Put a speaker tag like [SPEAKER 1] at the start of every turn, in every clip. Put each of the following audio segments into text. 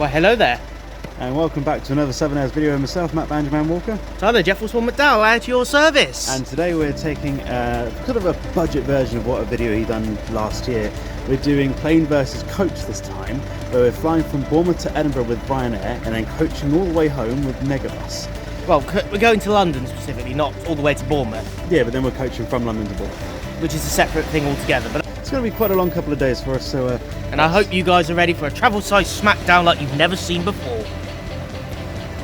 [SPEAKER 1] Well, hello there.
[SPEAKER 2] And welcome back to another SouthernAirs video with myself, Banjoman Walker.
[SPEAKER 1] So hello, Jeff was from McDowell, at your service.
[SPEAKER 2] And today we're taking sort of a budget version of what a video he done last year. We're doing plane versus coach this time, where we're flying from Bournemouth to Edinburgh with Ryanair and then coaching all the way home with MegaBus.
[SPEAKER 1] Well, we're going to London specifically, not all the way to Bournemouth.
[SPEAKER 2] Yeah, but then we're coaching from London to Bournemouth.
[SPEAKER 1] Which is a separate thing altogether. But
[SPEAKER 2] it's going to be quite a long couple of days for us, so...
[SPEAKER 1] and I hope you guys are ready for a travel-size Smackdown like you've never seen before.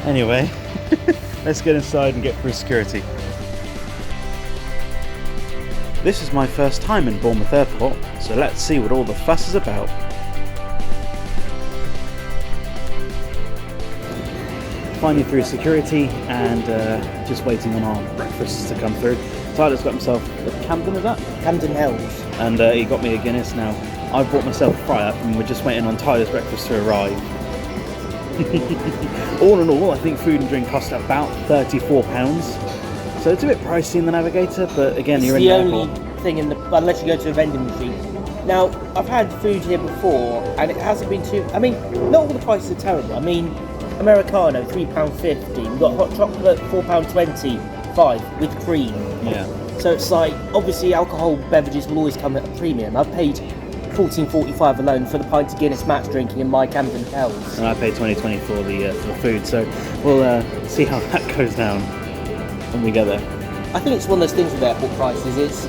[SPEAKER 2] Anyway, let's get inside and get through security. This is my first time in Bournemouth Airport, so let's see what all the fuss is about. Finally through security and just waiting on our breakfasts to come through. Tyler's got himself a Camden, is that?
[SPEAKER 1] Camden Hells.
[SPEAKER 2] And he got me a Guinness now. I've bought myself a fry-up and we're just waiting on Tyler's breakfast to arrive. All in all, I think food and drink cost about £34. So it's a bit pricey in the Navigator, but again, you're in the airport.
[SPEAKER 1] It's the only thing unless you go to a vending machine. Now, I've had food here before, and it hasn't been too... I mean, not all the prices are terrible. I mean, Americano, £3.50. We've got hot chocolate, £4.25 with cream.
[SPEAKER 2] Yeah.
[SPEAKER 1] So it's like, obviously, alcohol beverages will always come at a premium. I've paid $14.45 alone for the pint of Guinness match drinking in my Camden Hells.
[SPEAKER 2] And I paid $20.20 for the food, so we'll see how that goes down when we get there.
[SPEAKER 1] I think it's one of those things with airport prices. It's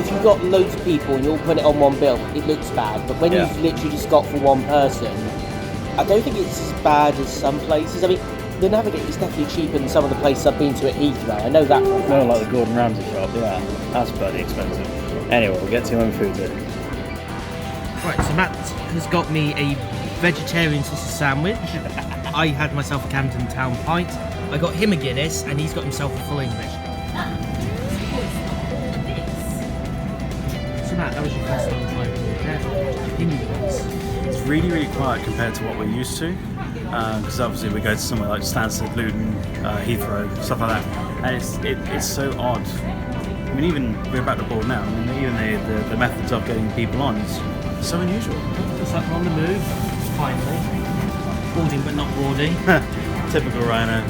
[SPEAKER 1] if you've got loads of people and you all put it on one bill, it looks bad. But when you've literally just got for one person, I don't think it's as bad as some places. I mean, the Navigator is definitely cheaper than some of the places I've been to at Heathrow. I know that.
[SPEAKER 2] No, like the Gordon Ramsay shop. Yeah, that's bloody expensive. Anyway, we'll get to your own food then.
[SPEAKER 1] Right, so Matt has got me a vegetarian sausage sandwich. I had myself a Camden Town pint. I got him a Guinness, and he's got himself a full English. So Matt, that was your first time trying opinions.
[SPEAKER 3] It's really, really quiet compared to what we're used to. Because obviously we go to somewhere like Stansted, Luton, Heathrow, stuff like that, and it's so odd. I mean, even we're back to board now. I mean, even the methods of getting people on is so unusual.
[SPEAKER 1] Just like we're on the move, finally. Boarding but not boarding.
[SPEAKER 3] Typical Ryanair.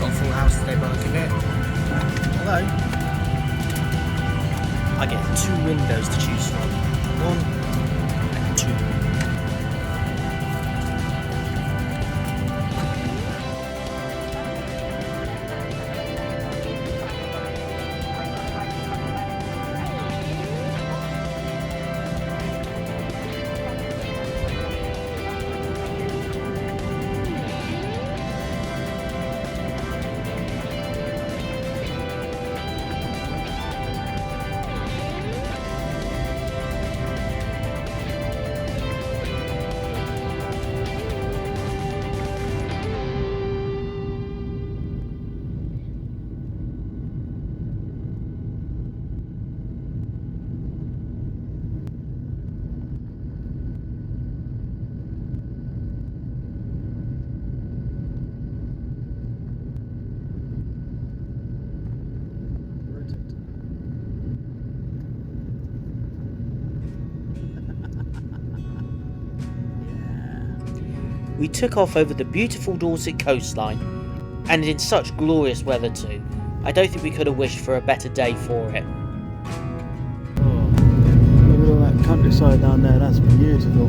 [SPEAKER 1] Got a full house today by the look of it. Although, I get 2 windows to choose from. 1 and 2. We took off over the beautiful Dorset coastline, and in such glorious weather too. I don't think we could have wished for a better day for it.
[SPEAKER 2] Oh, look at all that countryside down there, that's beautiful.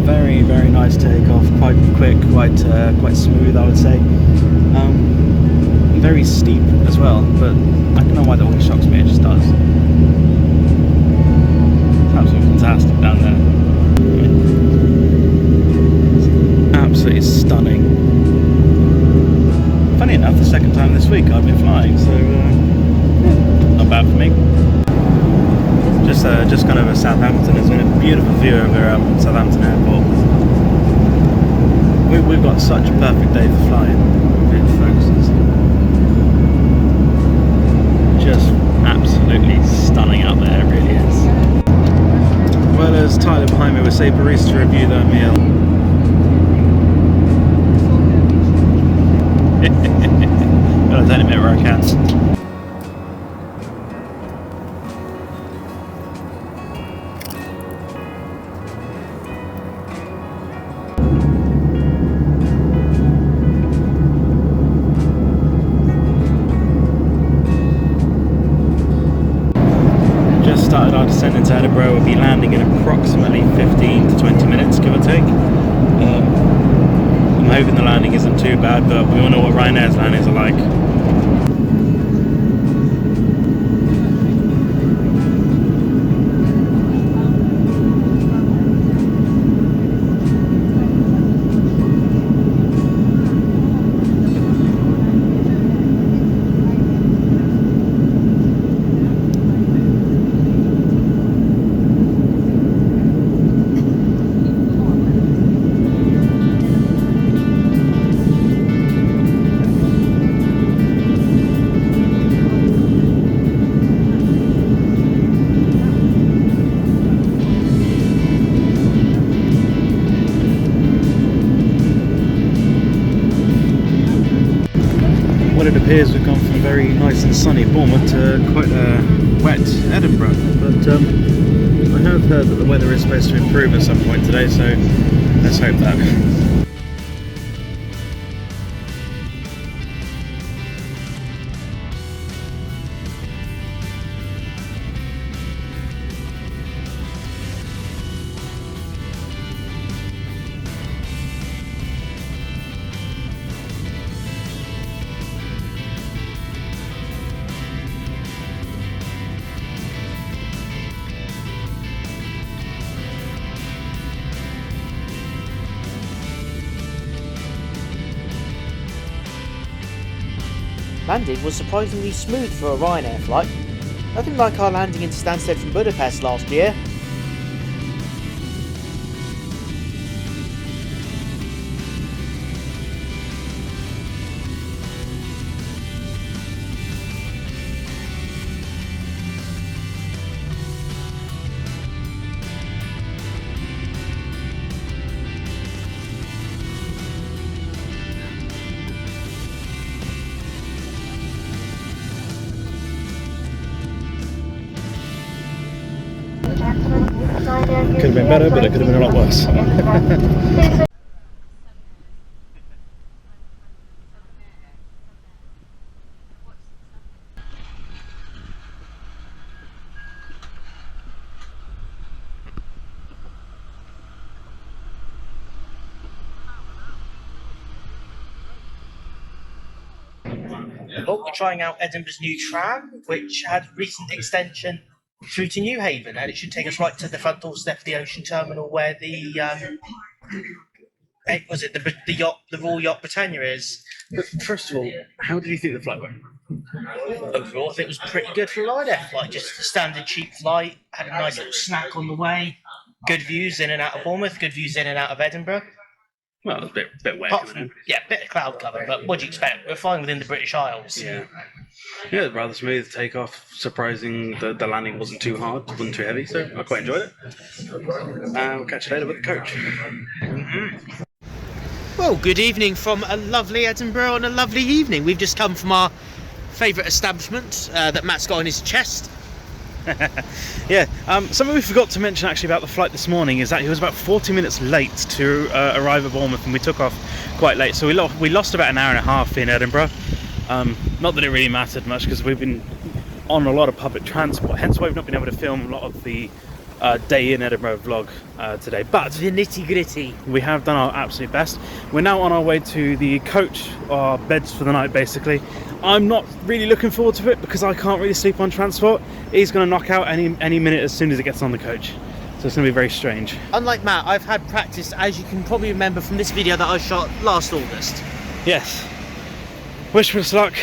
[SPEAKER 2] Very, very nice takeoff, quite quick, quite smooth, I would say. Very steep as well, but I don't know why that always shocks me, it just does. It's absolutely fantastic down there. It's absolutely stunning. Funny enough, the second time this week I've been flying, so not bad for me. Just gone over Southampton. It's been a beautiful view over Southampton Airport. We've got such a perfect day for flying. It focuses.
[SPEAKER 3] we'll say Barista review that meal. Gotta take a bit where I can. Just started our descent into Edinburgh. We'll be landing in approximately 15 to 20 minutes, give or take. I'm hoping the landing isn't too bad, but we all know what Ryanair's landings are like. Well, it appears we've gone from very nice and sunny Bournemouth to quite a wet Edinburgh, but I have heard that the weather is supposed to improve at some point today, so let's hope that.
[SPEAKER 1] Landing was surprisingly smooth for a Ryanair flight. Nothing like our landing in Stansted from Budapest last year.
[SPEAKER 3] Could have been better, but it could have been a lot worse.
[SPEAKER 1] Well, we're trying out Edinburgh's new tram, which had recent extension through to New Haven, and it should take us right to the front doorstep of the Ocean Terminal, where the the Royal Yacht Britannia is.
[SPEAKER 3] But first of all, how did you think the flight went?
[SPEAKER 1] Overall, I think it was pretty good for a Ryanair flight. Just a standard cheap flight. Had a nice little snack on the way. Good views in and out of Bournemouth. Good views in and out of Edinburgh.
[SPEAKER 3] Well, it was a bit wet.
[SPEAKER 1] Yeah, a bit of cloud cover, but what do you expect? We're flying within the British Isles.
[SPEAKER 3] Yeah, rather smooth takeoff. Surprising that the landing wasn't too hard, wasn't too heavy, so I quite enjoyed it. We'll catch you later with the coach.
[SPEAKER 1] Mm-hmm. Well, good evening from a lovely Edinburgh on a lovely evening. We've just come from our favourite establishment that Matt's got on his chest.
[SPEAKER 3] Yeah, something we forgot to mention actually about the flight this morning is that he was about 40 minutes late to arrive at Bournemouth, and we took off quite late, so we lost about an hour and a half in Edinburgh. Not that it really mattered much because we've been on a lot of public transport, hence why we've not been able to film a lot of the day in Edinburgh vlog today, but
[SPEAKER 1] the nitty gritty,
[SPEAKER 3] we have done our absolute best. We're now on our way to the coach, our beds for the night basically. I'm not really looking forward to it because I can't really sleep on transport. He's going to knock out any minute as soon as he gets on the coach, so it's going to be very strange.
[SPEAKER 1] Unlike Matt, I've had practice, as you can probably remember from this video that I shot last August.
[SPEAKER 3] Yes, wish us luck.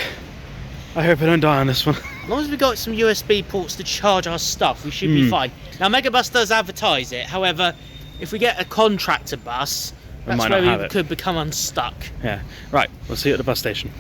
[SPEAKER 3] I hope I don't die on this one.
[SPEAKER 1] As long as we've got some USB ports to charge our stuff, we should be fine. Now, MegaBus does advertise it. However, if we get a contractor bus, that's where we could become unstuck.
[SPEAKER 3] Yeah, right. We'll see you at the bus station.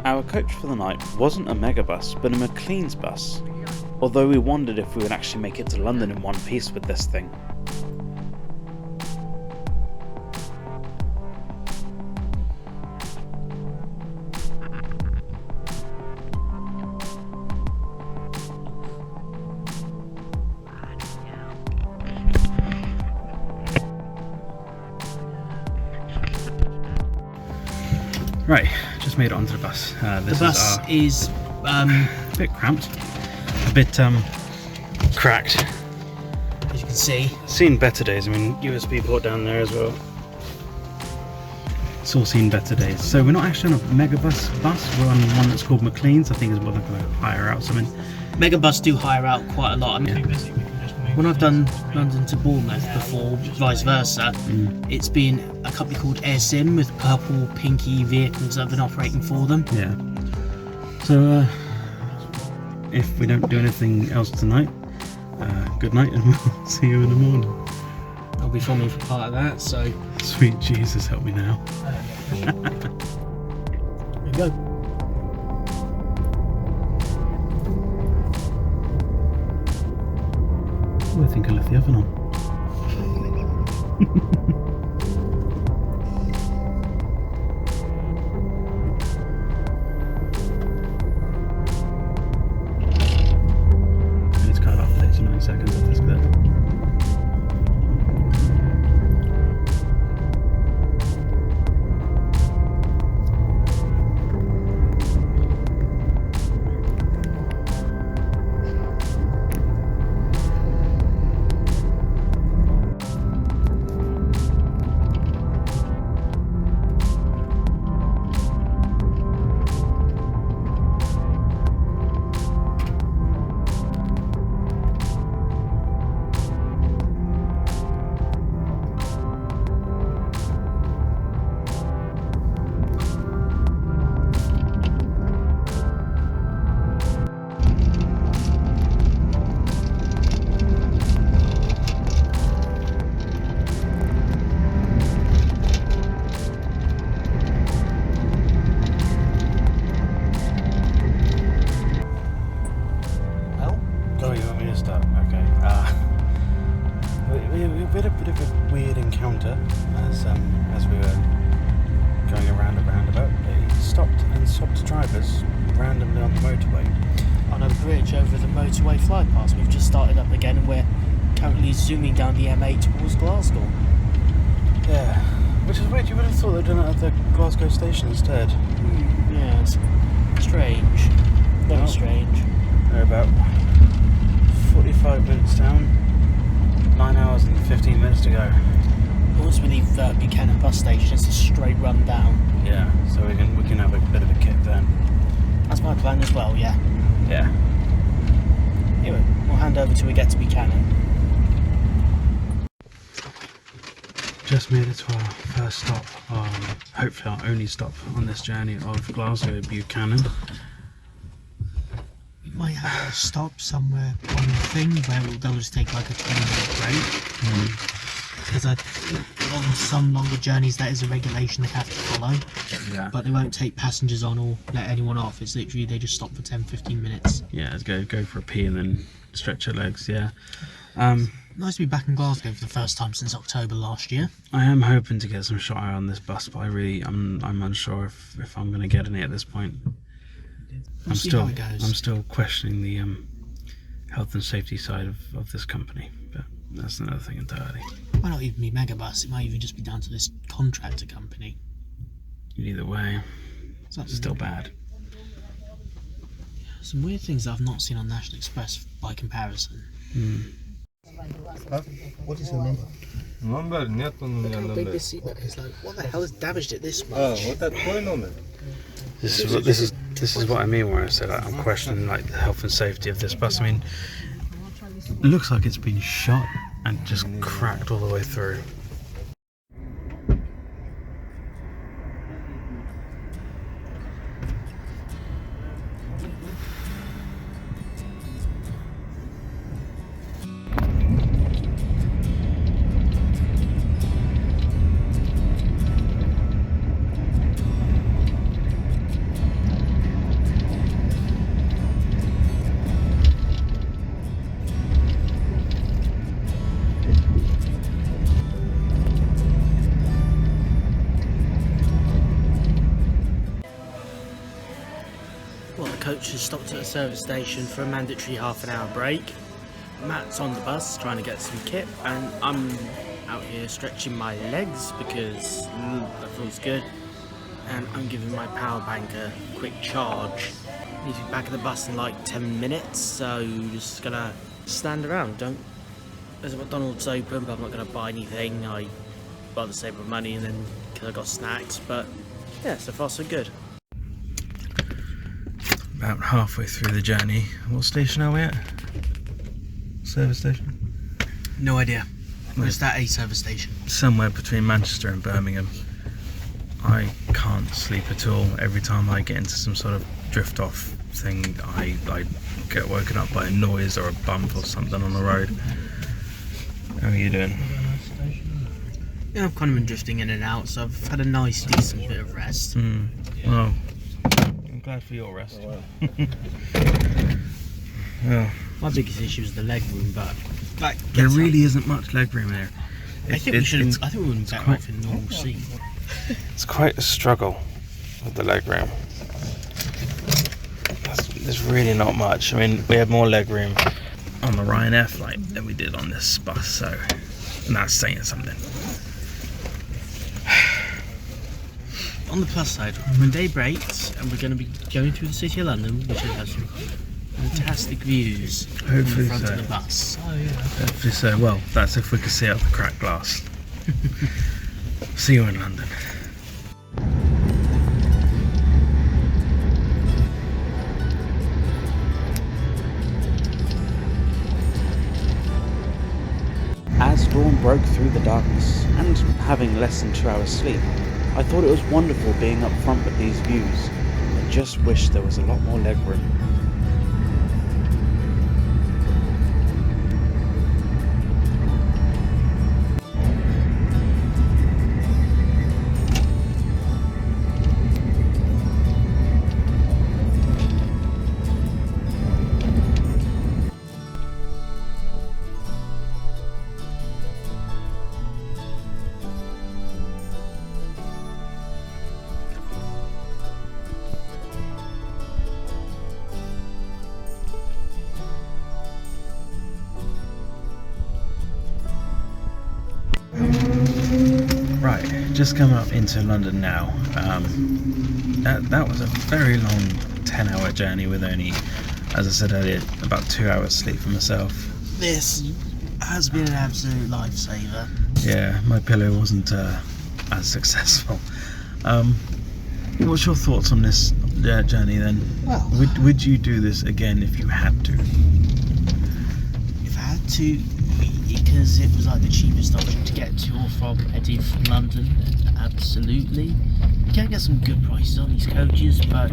[SPEAKER 2] Our coach for the night wasn't a megabus, but a McLean's bus, although we wondered if we would actually make it to London in one piece with this thing.
[SPEAKER 3] Right, just made it onto the bus.
[SPEAKER 1] The bus is
[SPEAKER 3] a bit cramped, a bit cracked.
[SPEAKER 1] as you can see.
[SPEAKER 3] Seen better days. I mean, USB port down there as well. It's all seen better days. So we're not actually on a megabus bus. We're on one that's called McLean's. I think is what they're going to hire out something.
[SPEAKER 1] Megabus do hire out quite a lot. I mean, when I've done London to Bournemouth before, vice versa, it's been a company called AirSim with purple, pinky vehicles that have been operating for them.
[SPEAKER 3] Yeah. So if we don't do anything else tonight, good night, and we'll see you in the morning.
[SPEAKER 1] I'll be filming for part of that, so...
[SPEAKER 3] Sweet Jesus, help me now.
[SPEAKER 1] Here we go.
[SPEAKER 3] Oh, I think I left the oven on. It's cut off 39 seconds of this clip. We had a bit of a weird encounter as we were going around a roundabout. They stopped and swapped drivers randomly on the motorway.
[SPEAKER 1] On a bridge over the motorway flypast. We've just started up again and we're currently zooming down the M8 towards Glasgow.
[SPEAKER 3] Yeah, which is weird. You would have thought they'd done it at the Glasgow station instead.
[SPEAKER 1] Yeah, it's strange. Very strange.
[SPEAKER 3] They're about 45 minutes down. 9 hours and 15 minutes to go.
[SPEAKER 1] Once we leave Buchanan bus station, it's a straight run down.
[SPEAKER 3] Yeah, so we can have a bit of a kick then.
[SPEAKER 1] That's my plan as well, yeah.
[SPEAKER 3] Yeah.
[SPEAKER 1] Anyway, we'll hand over till we get to Buchanan.
[SPEAKER 3] Just made it to our first stop, hopefully our only stop on this journey of Glasgow Buchanan.
[SPEAKER 1] We might have to stop somewhere on the thing where they'll just take like a 20-minute break. Because on some longer journeys that is a regulation they have to follow.
[SPEAKER 3] Yeah.
[SPEAKER 1] But they won't take passengers on or let anyone off. It's literally they just stop for 10-15 minutes.
[SPEAKER 3] Yeah, let's go for a pee and then stretch your legs, yeah.
[SPEAKER 1] Nice to be back in Glasgow for the first time since October last year.
[SPEAKER 3] I am hoping to get some shot eye on this bus, but I'm unsure if I'm going to get any at this point.
[SPEAKER 1] We'll see how it goes.
[SPEAKER 3] I'm still questioning the health and safety side of this company, but that's another thing entirely.
[SPEAKER 1] It might not even be Megabus, it might even just be down to this contractor company.
[SPEAKER 3] Either way, it's still bad.
[SPEAKER 1] Some weird things that I've not seen on National Express by comparison.
[SPEAKER 4] What is your number?
[SPEAKER 5] Number? Нет у меня
[SPEAKER 1] How big
[SPEAKER 5] номер.
[SPEAKER 1] this seatbelt is, like, what the hell has damaged it this much?
[SPEAKER 5] Вот это твой номер?
[SPEAKER 3] This is what I mean when I said I'm questioning like the health and safety of this bus. I mean, it looks like it's been shot and just cracked all the way through.
[SPEAKER 4] coach has stopped at a service station for a mandatory half-an-hour break. Matt's on the bus trying to get some kit, and I'm out here stretching my legs because that feels good. And I'm giving my power bank a quick charge. Need to be back at the bus in like 10 minutes, so just gonna stand around. There's a McDonald's open, but I'm not gonna buy anything. I'd rather save my money and then because I got snacks. But yeah, so far so good.
[SPEAKER 3] About halfway through the journey. What station are we at? Service station?
[SPEAKER 4] No idea. Where's that a service station?
[SPEAKER 3] Somewhere between Manchester and Birmingham. I can't sleep at all. Every time I get into some sort of drift off thing, I get woken up by a noise or a bump or something on the road. How are you doing?
[SPEAKER 4] Yeah, I've kind of been drifting in and out, so I've had a nice, decent bit of rest.
[SPEAKER 3] Well, I'm glad for your rest. Well,
[SPEAKER 4] my biggest issue is the leg room, but
[SPEAKER 3] there really isn't much leg room there.
[SPEAKER 4] I think we would have been better off in normal seat.
[SPEAKER 3] It's quite a struggle with the leg room. There's really not much. I mean, we had more leg room on the Ryanair flight than we did on this bus, so that's saying something.
[SPEAKER 4] On the plus side, when day breaks and we're going to be going through the city of London, which has some fantastic views from the front of the bus.
[SPEAKER 3] Oh yeah. Hopefully so. Well, that's if we can see out the cracked glass. See you in London.
[SPEAKER 2] As dawn broke through the darkness, and having less than 2 hours sleep, I thought it was wonderful being up front with these views. I just wish there was a lot more leg room.
[SPEAKER 3] Just come up into London now. That was a very long 10-hour journey with only, as I said earlier, about 2 hours sleep for myself.
[SPEAKER 4] This has been an absolute lifesaver.
[SPEAKER 3] Yeah, my pillow wasn't as successful. What's your thoughts on this journey then?
[SPEAKER 4] Well,
[SPEAKER 3] would you do this again if you had to?
[SPEAKER 4] If I had to, because it was like the cheapest option to get to or from Edinburgh from London, absolutely. You can get some good prices on these coaches, but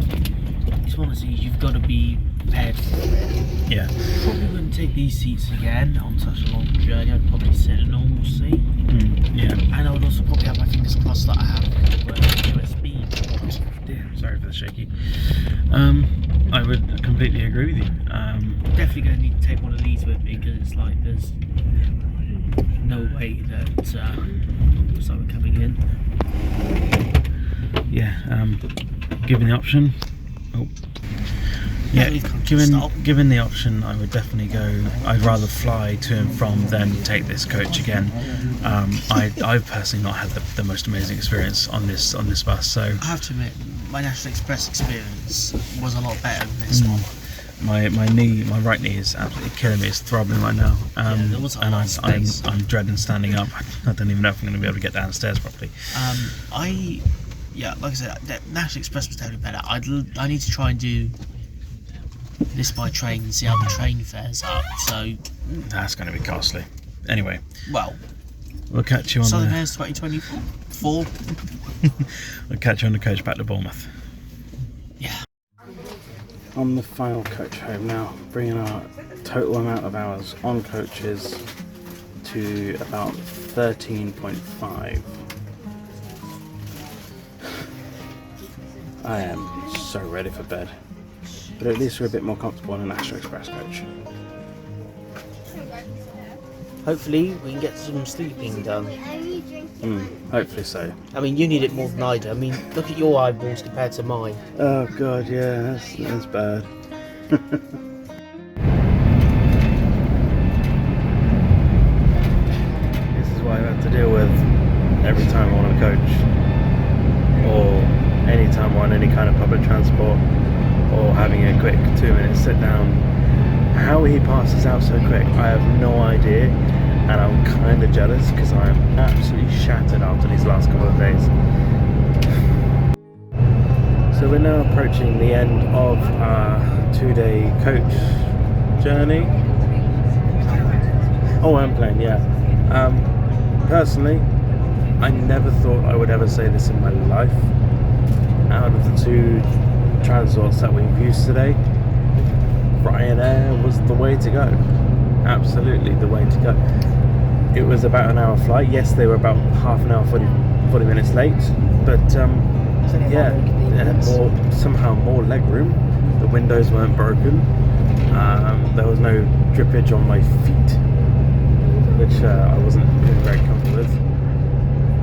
[SPEAKER 4] it's one of these you've got to be prepared for it.
[SPEAKER 3] Yeah.
[SPEAKER 4] Probably wouldn't take these seats again on such a long journey. I'd probably sit a normal seat.
[SPEAKER 3] Yeah.
[SPEAKER 4] And I would also probably have my fingers crossed that I have USB port.
[SPEAKER 3] Damn, sorry for the shaky. I would completely agree with you.
[SPEAKER 4] Definitely going to need to take one of these with me because it's like there's no way that someone coming in.
[SPEAKER 3] Yeah, given the option. Oh. Yeah, given the option, I would definitely go. I'd rather fly to and from than take this coach again. I've personally not had the most amazing experience on this bus. So
[SPEAKER 4] I have to admit, my National Express experience was a lot better than this one.
[SPEAKER 3] My right knee is absolutely killing me. It's throbbing right now.
[SPEAKER 4] There was a lot of space.
[SPEAKER 3] I'm dreading standing up. I don't even know if I'm going to be able to get downstairs properly.
[SPEAKER 4] Like I said, National Express was definitely better. I need to try and do this by train and see how the train fares up. So
[SPEAKER 3] that's going to be costly. Anyway,
[SPEAKER 4] well,
[SPEAKER 3] we'll catch you on
[SPEAKER 4] SouthernAirs 2024.
[SPEAKER 3] We'll catch you on the coach back to Bournemouth.
[SPEAKER 4] Yeah.
[SPEAKER 2] On the final coach home now, bringing our total amount of hours on coaches to about 13.5. I am so ready for bed, but at least we're a bit more comfortable in a National Express coach.
[SPEAKER 1] Hopefully we can get some sleeping done.
[SPEAKER 2] Hopefully so.
[SPEAKER 1] I mean, you need it more than I do. I mean, look at your eyeballs compared to mine.
[SPEAKER 2] Oh god, yeah, that's bad. This is what I have to deal with every time I'm on a coach, or any time I'm on any kind of public transport, or having a quick 2-minute sit down. How he passes out so quick, I have no idea, and I'm kind of jealous because I am absolutely shattered after these last couple of days. So we're now approaching the end of our 2-day coach journey. Oh, airplane, yeah. Personally, I never thought I would ever say this in my life. Out of the 2 transports that we've used today, Ryanair was the way to go. Absolutely the way to go. It was about an hour flight. Yes, they were about half an hour, 40 minutes late, but yeah, it had somehow more leg room. The windows weren't broken. There was no drippage on my feet, which I wasn't very comfortable with.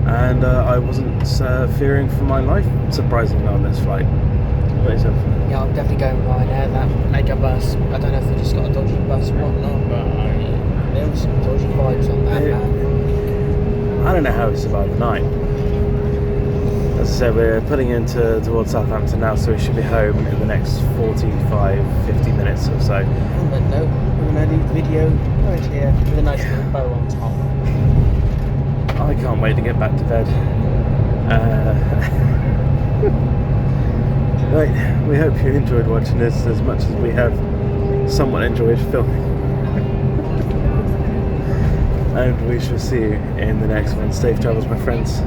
[SPEAKER 2] And I wasn't fearing for my life, surprisingly, on this flight.
[SPEAKER 4] Yeah, I'm definitely going Ryanair, that MegaBus. I don't know if they just got a dodgy bus or whatnot, but there was some dodgy vibes on that, man.
[SPEAKER 2] I don't know how we survived the night. As I said, we're putting into towards Southampton now, so we should be home in the next 45-50 minutes or so.
[SPEAKER 4] On that note, we're going to leave the video right here with a nice little bow on top.
[SPEAKER 2] I can't wait to get back to bed. Right, we hope you enjoyed watching this as much as we have somewhat enjoyed filming. And we shall see you in the next one. Safe travels, my friends.